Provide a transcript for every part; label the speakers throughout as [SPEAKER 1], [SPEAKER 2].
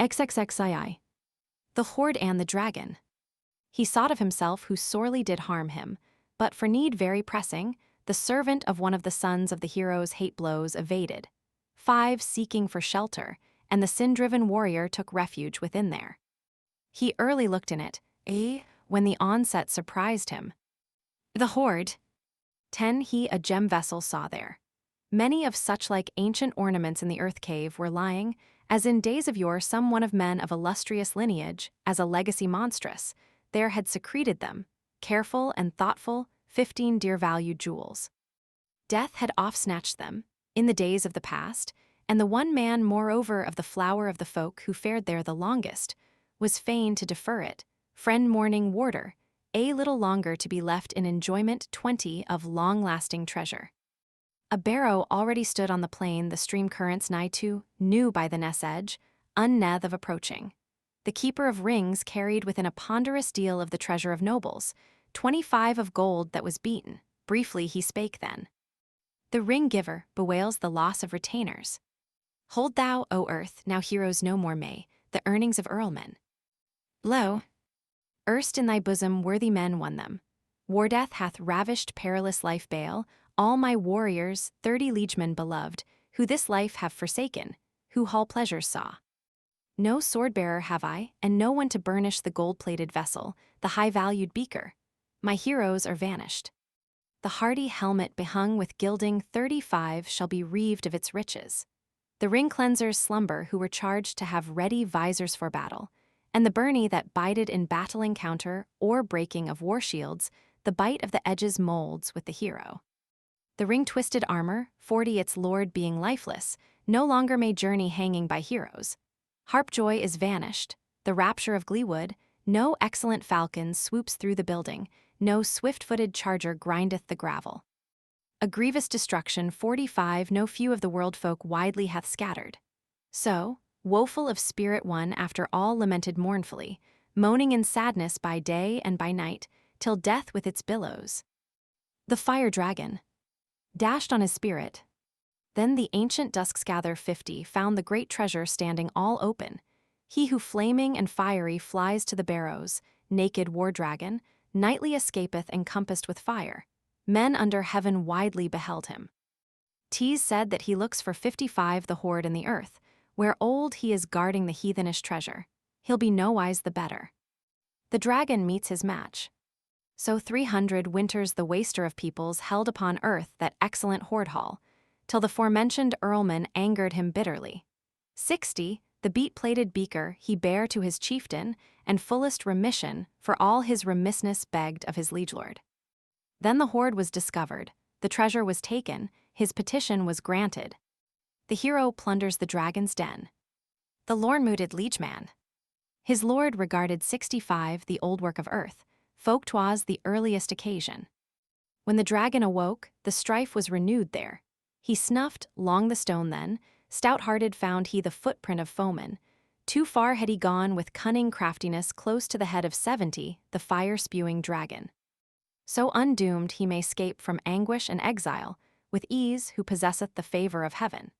[SPEAKER 1] XXXII. The Hoard and the Dragon. He sought of himself who sorely did harm him, but for need very pressing, the servant of one of the sons of the hero's hate blows evaded. 5 seeking for shelter, and the sin-driven warrior took refuge within there. He early looked in it, when the onset surprised him. The Hoard. 10 He a gem vessel saw there. Many of such like ancient ornaments in the earth cave were lying, as in days of yore some one of men of illustrious lineage, as a legacy monstrous, there had secreted them, careful and thoughtful, 15 dear-valued jewels. Death had oft-snatched them, in the days of the past, and the one man moreover of the flower of the folk who fared there the longest, was fain to defer it, friend mourning warder, a little longer to be left in enjoyment 20 of long-lasting treasure. A barrow already stood on the plain the stream currents nigh to, knew by the ness edge, unneth of approaching. The keeper of rings carried within a ponderous deal of the treasure of nobles, 25 of gold that was beaten. Briefly he spake then. The ring-giver bewails the loss of retainers. Hold thou, O earth, now heroes no more may, the earnings of earlmen. Lo! Erst in thy bosom worthy men won them. War-death hath ravished perilous life bale, all my warriors, 30 liegemen beloved, who this life have forsaken, who hall pleasures saw. No sword-bearer have I, and no one to burnish the gold-plated vessel, the high-valued beaker. My heroes are vanished. The hardy helmet behung with gilding 35 shall be reaved of its riches. The ring-cleansers slumber who were charged to have ready visors for battle, and the byrnie that bided in battle encounter or breaking of war-shields, the bite of the edges molds with the hero. The ring-twisted armor, 40 its lord being lifeless, no longer may journey hanging by heroes. Harp-joy is vanished, the rapture of glee-wood, no excellent falcon swoops through the building, no swift-footed charger grindeth the gravel. A grievous destruction 45 no few of the world-folk widely hath scattered. So, woeful of spirit one after all lamented mournfully, moaning in sadness by day and by night, till death with its billows. The fire-dragon. Dashed on his spirit. Then the ancient dusksgather 50 found the great treasure standing all open. He who flaming and fiery flies to the barrows, naked war-dragon, nightly escapeth encompassed with fire. Men under heaven widely beheld him. 'Tis said that he looks for 55 the hoard in the earth, where old he is guarding the heathenish treasure. He'll be nowise the better. The dragon meets his match. So 300 winters the waster of peoples held upon earth that excellent hoard hall, till the forementioned earlman angered him bitterly. 60 the beat-plated beaker he bare to his chieftain, and fullest remission for all his remissness begged of his liegelord. Then the hoard was discovered, the treasure was taken, his petition was granted. The hero plunders the dragon's den. The lorn-mooted liegeman. His lord regarded 65 the old work of earth, folk 'twas the earliest occasion. When the dragon awoke, the strife was renewed there. He snuffed long the stone then, stout-hearted found he the footprint of foeman. Too far had he gone with cunning craftiness close to the head of 70, the fire-spewing dragon. So undoomed he may scape from anguish and exile, with ease who possesseth the favor of heaven.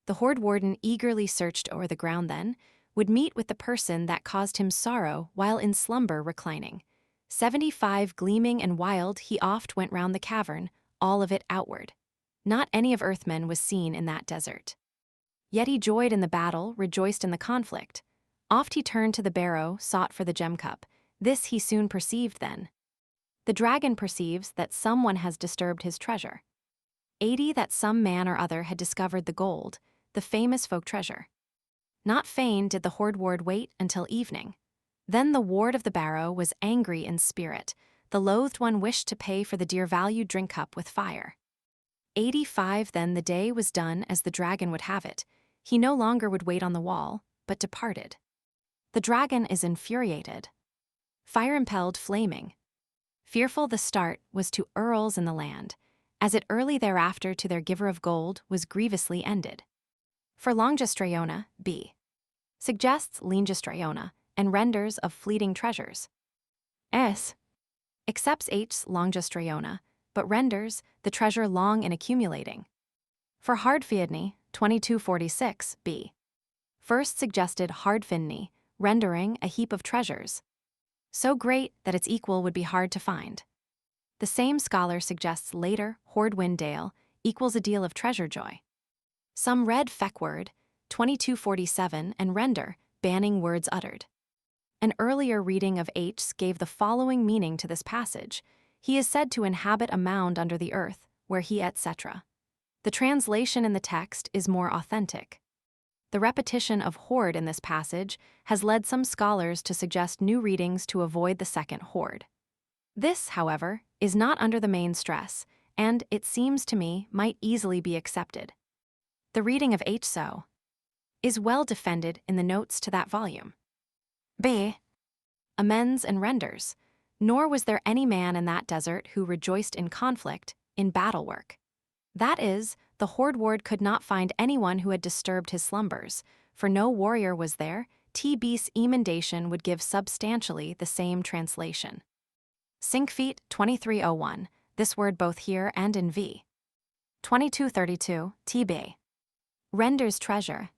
[SPEAKER 1] The hoard warden eagerly searched o'er the ground then, would meet with the person that caused him sorrow while in slumber reclining. 75 gleaming and wild he oft went round the cavern, all of it outward. Not any of earthmen was seen in that desert. Yet he joyed in the battle, rejoiced in the conflict. Oft he turned to the barrow, sought for the gem cup. This he soon perceived then. The dragon perceives that someone has disturbed his treasure. 80 that some man or other had discovered the gold, the famous folk treasure. Not fain did the hoard ward wait until evening. Then the ward of the barrow was angry in spirit. The loathed one wished to pay for the dear-valued drink cup with fire. 85 then the day was done as the dragon would have it. He no longer would wait on the wall, but departed. The dragon is infuriated. Fire-impelled flaming. Fearful the start was to earls in the land, as it early thereafter to their giver of gold was grievously ended. For longistraiona, b. Suggests lingistraiona, and renders of fleeting treasures. S. Accepts H's longistraiona, but renders the treasure long in accumulating. For hardfiadni, 2246, b. first suggested hardfinny, rendering a heap of treasures, so great that its equal would be hard to find. The same scholar suggests later Hordwindale equals a deal of treasure joy. Some read feckword, 2247, and render, banning words uttered. An earlier reading of H gave the following meaning to this passage: he is said to inhabit a mound under the earth, where he etc. The translation in the text is more authentic. The repetition of hoard in this passage has led some scholars to suggest new readings to avoid the second hoard. This, however, is not under the main stress, and, it seems to me, might easily be accepted. The reading of H so is well defended in the notes to that volume. B. Amends and renders, nor was there any man in that desert who rejoiced in conflict, in battle work. That is, the hoard-ward could not find anyone who had disturbed his slumbers, for no warrior was there. T.B.'s emendation would give substantially the same translation. Syncfeet 2301, this word both here and in v. 2232, T.B. Renders treasure,